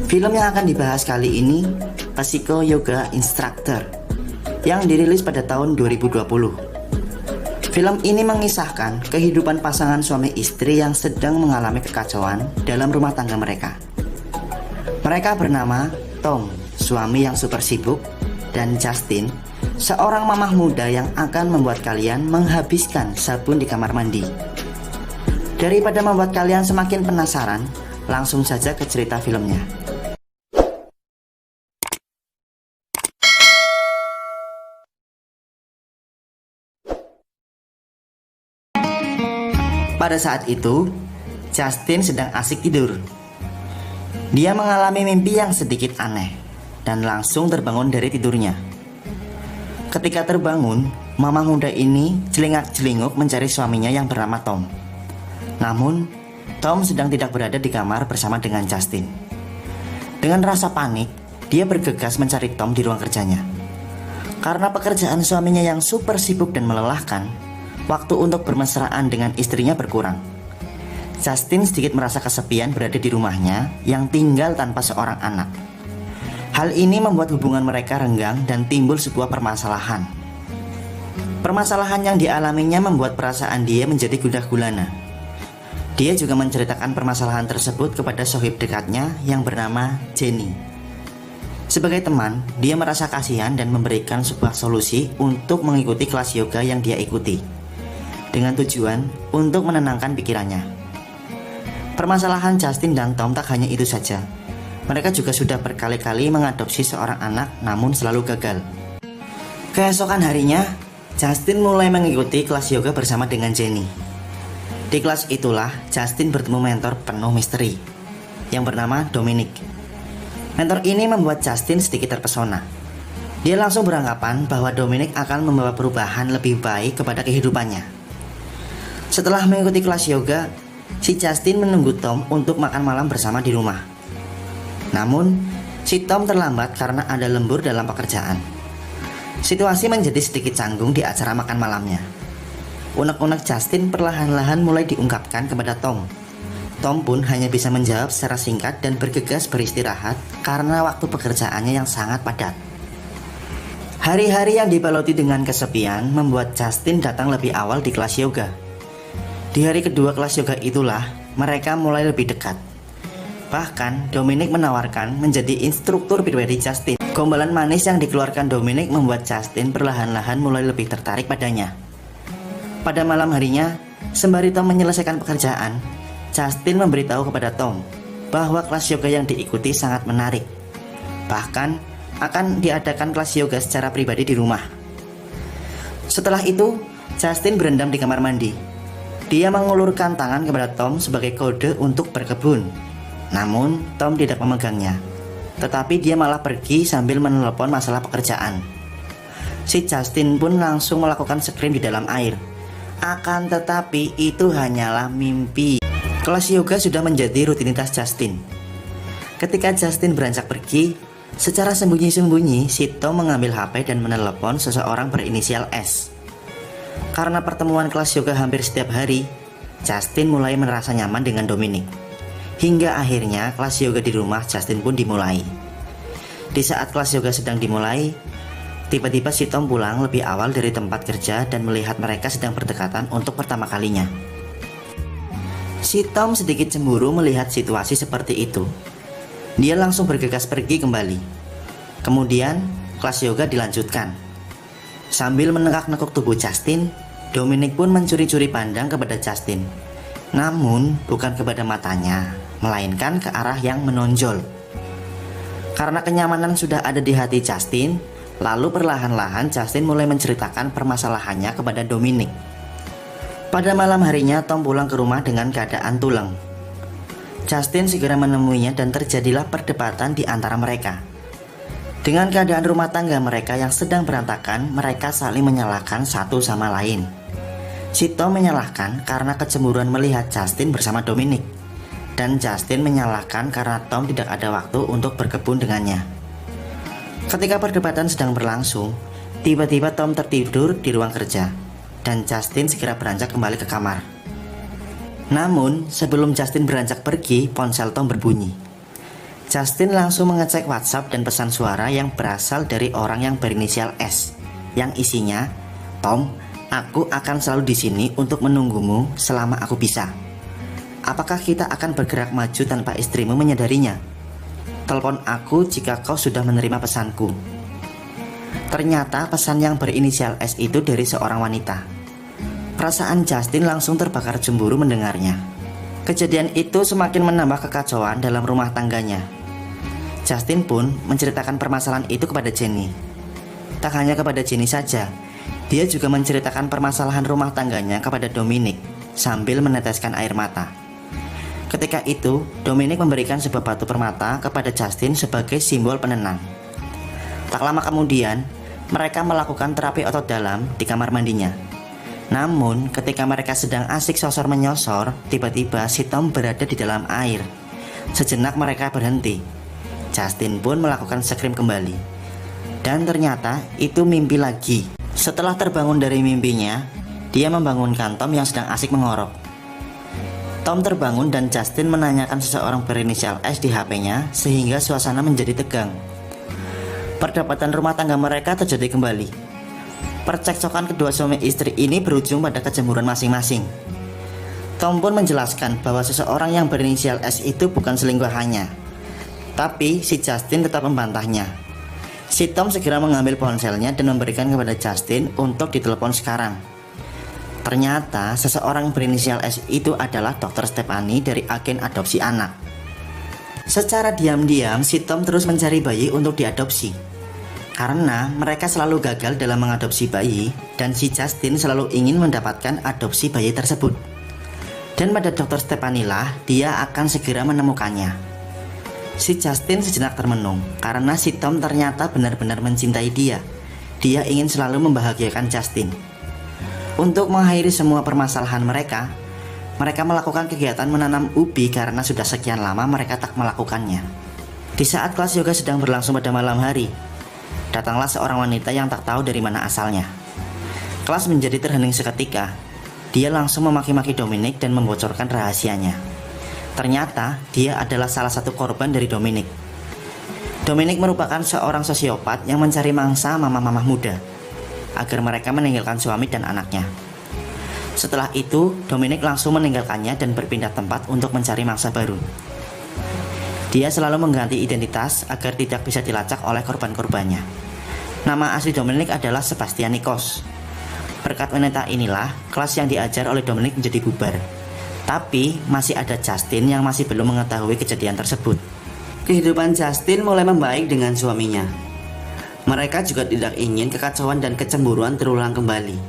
Film yang akan dibahas kali ini Psycho Yoga Instructor yang dirilis pada tahun 2020. Film ini mengisahkan kehidupan pasangan suami istri yang sedang mengalami kekacauan dalam rumah tangga mereka. Mereka bernama Tom, suami yang super sibuk, dan Justin, seorang mamah muda yang akan membuat kalian menghabiskan sabun di kamar mandi. Daripada membuat kalian semakin penasaran, langsung saja ke cerita filmnya. Pada saat itu, Justin sedang asik tidur. Dia mengalami mimpi yang sedikit aneh dan langsung terbangun dari tidurnya. Ketika terbangun, mama muda ini celingak-celinguk mencari suaminya yang bernama Tom. Namun, Tom sedang tidak berada di kamar bersama dengan Justin. Dengan rasa panik, dia bergegas mencari Tom di ruang kerjanya. Karena pekerjaan suaminya yang super sibuk dan melelahkan, waktu untuk bermesraan dengan istrinya berkurang. Justin sedikit merasa kesepian berada di rumahnya yang tinggal tanpa seorang anak. Hal ini membuat hubungan mereka renggang dan timbul sebuah permasalahan. Permasalahan yang dialaminya membuat perasaan dia menjadi gundah gulana. Dia juga menceritakan permasalahan tersebut kepada sohib dekatnya yang bernama Jenny. Sebagai teman, dia merasa kasihan dan memberikan sebuah solusi untuk mengikuti kelas yoga yang dia ikuti, dengan tujuan untuk menenangkan pikirannya. Permasalahan Justin dan Tom tak hanya itu saja. Mereka juga sudah berkali-kali mengadopsi seorang anak namun selalu gagal. Keesokan harinya, Justin mulai mengikuti kelas yoga bersama dengan Jenny. Di kelas itulah Justin bertemu mentor penuh misteri yang bernama Dominic. Mentor ini membuat Justin sedikit terpesona. Dia langsung beranggapan bahwa Dominic akan membawa perubahan lebih baik kepada kehidupannya. Setelah mengikuti kelas yoga, si Justin menunggu Tom untuk makan malam bersama di rumah. Namun, si Tom terlambat karena ada lembur dalam pekerjaan. Situasi menjadi sedikit canggung di acara makan malamnya. Unek-unek Justin perlahan-lahan mulai diungkapkan kepada Tom. Tom pun hanya bisa menjawab secara singkat dan bergegas beristirahat karena waktu pekerjaannya yang sangat padat. Hari-hari yang dibaluti dengan kesepian membuat Justin datang lebih awal di kelas yoga. Di hari kedua kelas yoga itulah mereka mulai lebih dekat. Bahkan Dominic menawarkan menjadi instruktur pribadi Justin. Gombalan manis yang dikeluarkan Dominic membuat Justin perlahan-lahan mulai lebih tertarik padanya. Pada malam harinya, sembari Tom menyelesaikan pekerjaan, Justin memberitahu kepada Tom bahwa kelas yoga yang diikuti sangat menarik. Bahkan akan diadakan kelas yoga secara pribadi di rumah. Setelah itu, Justin berendam di kamar mandi. Dia mengulurkan tangan kepada Tom sebagai kode untuk berkebun. Namun, Tom tidak memegangnya. Tetapi dia malah pergi sambil menelepon masalah pekerjaan. Si Justin pun langsung melakukan scream di dalam air. Akan tetapi itu hanyalah mimpi. Kelas yoga sudah menjadi rutinitas Justin. Ketika Justin beranjak pergi, secara sembunyi-sembunyi si Tom mengambil HP dan menelepon seseorang berinisial S. Karena pertemuan kelas yoga hampir setiap hari, Justin mulai merasa nyaman dengan Dominic. Hingga akhirnya kelas yoga di rumah Justin pun dimulai. Di saat kelas yoga sedang dimulai, tiba-tiba si Tom pulang lebih awal dari tempat kerja dan melihat mereka sedang berdekatan untuk pertama kalinya. Si Tom sedikit cemburu melihat situasi seperti itu. Dia langsung bergegas pergi kembali. Kemudian kelas yoga dilanjutkan. Sambil menekuk-nekuk tubuh Justin, Dominic pun mencuri-curi pandang kepada Justin. Namun bukan kepada matanya, melainkan ke arah yang menonjol. Karena kenyamanan sudah ada di hati Justin, lalu perlahan-lahan Justin mulai menceritakan permasalahannya kepada Dominic. Pada malam harinya Tom pulang ke rumah dengan keadaan tulang. Justin segera menemuinya dan terjadilah perdebatan di antara mereka. Dengan keadaan rumah tangga mereka yang sedang berantakan, mereka saling menyalahkan satu sama lain. Si Tom menyalahkan karena kecemburuan melihat Justin bersama Dominic, dan Justin menyalahkan karena Tom tidak ada waktu untuk berkebun dengannya. Ketika perdebatan sedang berlangsung, tiba-tiba Tom tertidur di ruang kerja, dan Justin segera beranjak kembali ke kamar. Namun, sebelum Justin beranjak pergi, ponsel Tom berbunyi. Justin langsung mengecek WhatsApp dan pesan suara yang berasal dari orang yang berinisial S, yang isinya, "Tom, aku akan selalu di sini untuk menunggumu selama aku bisa. Apakah kita akan bergerak maju tanpa istrimu menyadarinya? Telepon aku jika kau sudah menerima pesanku." Ternyata pesan yang berinisial S itu dari seorang wanita. Perasaan Justin langsung terbakar cemburu mendengarnya. Kejadian itu semakin menambah kekacauan dalam rumah tangganya. Justin pun menceritakan permasalahan itu kepada Jenny. Tak hanya kepada Jenny saja, dia juga menceritakan permasalahan rumah tangganya kepada Dominic sambil meneteskan air mata. Ketika itu, Dominic memberikan sebuah batu permata kepada Justin sebagai simbol penenang. Tak lama kemudian, mereka melakukan terapi otot dalam di kamar mandinya. Namun, ketika mereka sedang asik sosor menyosor, tiba-tiba si Tom berada di dalam air. Sejenak mereka berhenti. Justin pun melakukan scream kembali. Dan ternyata itu mimpi lagi. Setelah terbangun dari mimpinya, dia membangunkan Tom yang sedang asik mengorok. Tom terbangun dan Justin menanyakan seseorang berinisial S di HP-nya sehingga suasana menjadi tegang. Perdebatan rumah tangga mereka terjadi kembali. Percekcokan kedua suami istri ini berujung pada kecemburuan masing-masing. Tom pun menjelaskan bahwa seseorang yang berinisial S itu bukan selingkuhannya. Tapi si Justin tetap membantahnya. Si Tom segera mengambil ponselnya dan memberikan kepada Justin untuk ditelepon sekarang. Ternyata seseorang berinisial S itu adalah Dr. Stephanie dari agen adopsi anak. Secara diam-diam si Tom terus mencari bayi untuk diadopsi. Karena mereka selalu gagal dalam mengadopsi bayi dan si Justin selalu ingin mendapatkan adopsi bayi tersebut. Dan pada Dr. Stephanie lah dia akan segera menemukannya. Si Justin sejenak termenung karena si Tom ternyata benar-benar mencintai dia. Dia ingin selalu membahagiakan Justin. Untuk mengakhiri semua permasalahan mereka melakukan kegiatan menanam ubi karena sudah sekian lama mereka tak melakukannya. Di saat kelas yoga sedang berlangsung pada malam hari, datanglah seorang wanita yang tak tahu dari mana asalnya. Kelas menjadi terhening seketika. Dia langsung memaki-maki Dominic dan membocorkan rahasianya. Ternyata dia adalah salah satu korban dari Dominic. Dominic merupakan seorang sosiopat yang mencari mangsa mama-mama muda agar mereka meninggalkan suami dan anaknya. Setelah itu, Dominic langsung meninggalkannya dan berpindah tempat untuk mencari mangsa baru. Dia selalu mengganti identitas agar tidak bisa dilacak oleh korban-korbannya. Nama asli Dominic adalah Sebastian Nikos. Berkat wanita inilah, kelas yang diajar oleh Dominic menjadi bubar. Tapi masih ada Justin yang masih belum mengetahui kejadian tersebut. Kehidupan Justin mulai membaik dengan suaminya. Mereka juga tidak ingin kekacauan dan kecemburuan terulang kembali.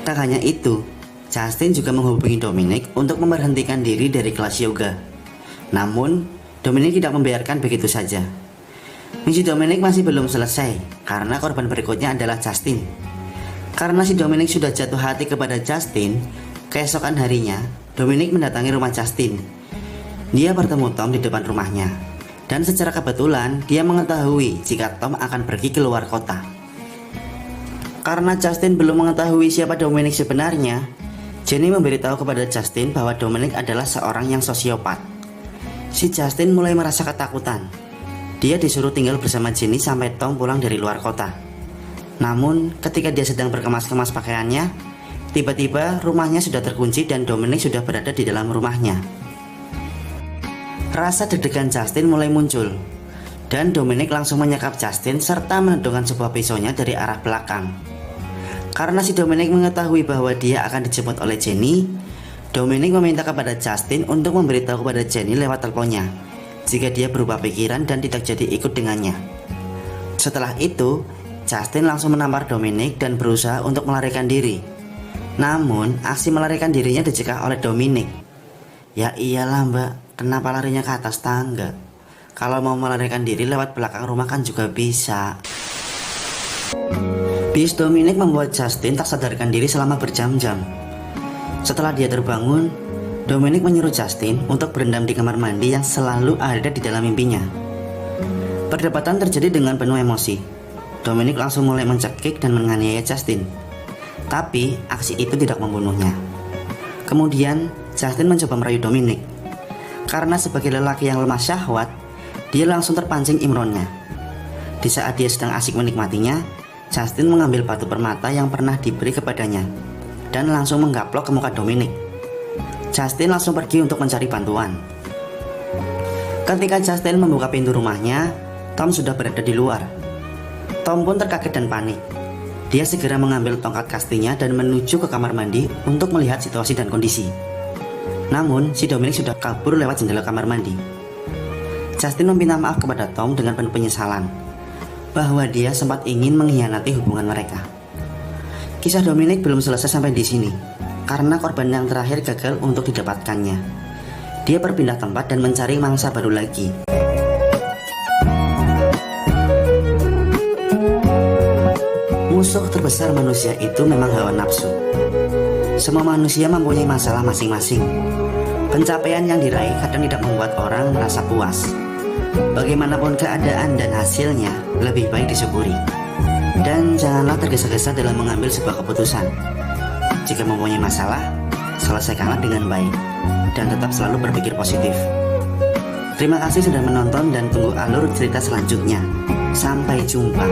Tak hanya itu, Justin juga menghubungi Dominic untuk memberhentikan diri dari kelas yoga. Namun, Dominic tidak membiarkan begitu saja. Misi Dominic masih belum selesai karena korban berikutnya adalah Justin. Karena si Dominic sudah jatuh hati kepada Justin, keesokan harinya Dominic mendatangi rumah Justin. Dia bertemu Tom di depan rumahnya. Dan secara kebetulan dia mengetahui jika Tom akan pergi ke luar kota. Karena Justin belum mengetahui siapa Dominic sebenarnya, Jenny memberitahu kepada Justin bahwa Dominic adalah seorang yang sosiopat. Si Justin mulai merasa ketakutan. Dia disuruh tinggal bersama Jenny sampai Tom pulang dari luar kota. Namun ketika dia sedang berkemas-kemas pakaiannya, tiba-tiba rumahnya sudah terkunci dan Dominic sudah berada di dalam rumahnya. Rasa deg-degan Justin mulai muncul, dan Dominic langsung menyekap Justin serta menodongkan sebuah pisaunya dari arah belakang. Karena si Dominic mengetahui bahwa dia akan dijemput oleh Jenny, Dominic meminta kepada Justin untuk memberitahu kepada Jenny lewat teleponnya jika dia berubah pikiran dan tidak jadi ikut dengannya. Setelah itu, Justin langsung menampar Dominic dan berusaha untuk melarikan diri. Namun, aksi melarikan dirinya dicegah oleh Dominic. Ya iyalah mbak, kenapa larinya ke atas tangga? Kalau mau melarikan diri lewat belakang rumah kan juga bisa. Bis Dominic membuat Justin tak sadarkan diri selama berjam-jam. Setelah dia terbangun, Dominic menyuruh Justin untuk berendam di kamar mandi yang selalu ada di dalam mimpinya. Perdebatan terjadi dengan penuh emosi. Dominic langsung mulai mencekik dan menganiaya Justin. Tapi aksi itu tidak membunuhnya. Kemudian Justin mencoba merayu Dominic. Karena sebagai lelaki yang lemah syahwat, Dia langsung terpancing imronnya. Di saat dia sedang asik menikmatinya, Justin mengambil batu permata yang pernah diberi kepadanya dan langsung menggaplok ke muka Dominic. Justin langsung pergi untuk mencari bantuan. Ketika Justin membuka pintu rumahnya, Tom sudah berada di luar. Tom pun terkaget dan panik. Dia segera mengambil tongkat kastinya dan menuju ke kamar mandi untuk melihat situasi dan kondisi. Namun, si Dominic sudah kabur lewat jendela kamar mandi. Justin meminta maaf kepada Tom dengan penuh penyesalan bahwa dia sempat ingin mengkhianati hubungan mereka. Kisah Dominic belum selesai sampai di sini, karena korban yang terakhir gagal untuk didapatkannya. Dia berpindah tempat dan mencari mangsa baru lagi. Musuh terbesar manusia itu memang hawa nafsu. Semua manusia mempunyai masalah masing-masing. Pencapaian yang diraih kadang tidak membuat orang merasa puas. Bagaimanapun keadaan dan hasilnya, lebih baik disyukuri. Dan janganlah tergesa-gesa dalam mengambil sebuah keputusan. Jika mempunyai masalah, selesaikanlah dengan baik dan tetap selalu berpikir positif. Terima kasih sudah menonton dan tunggu alur cerita selanjutnya. Sampai jumpa.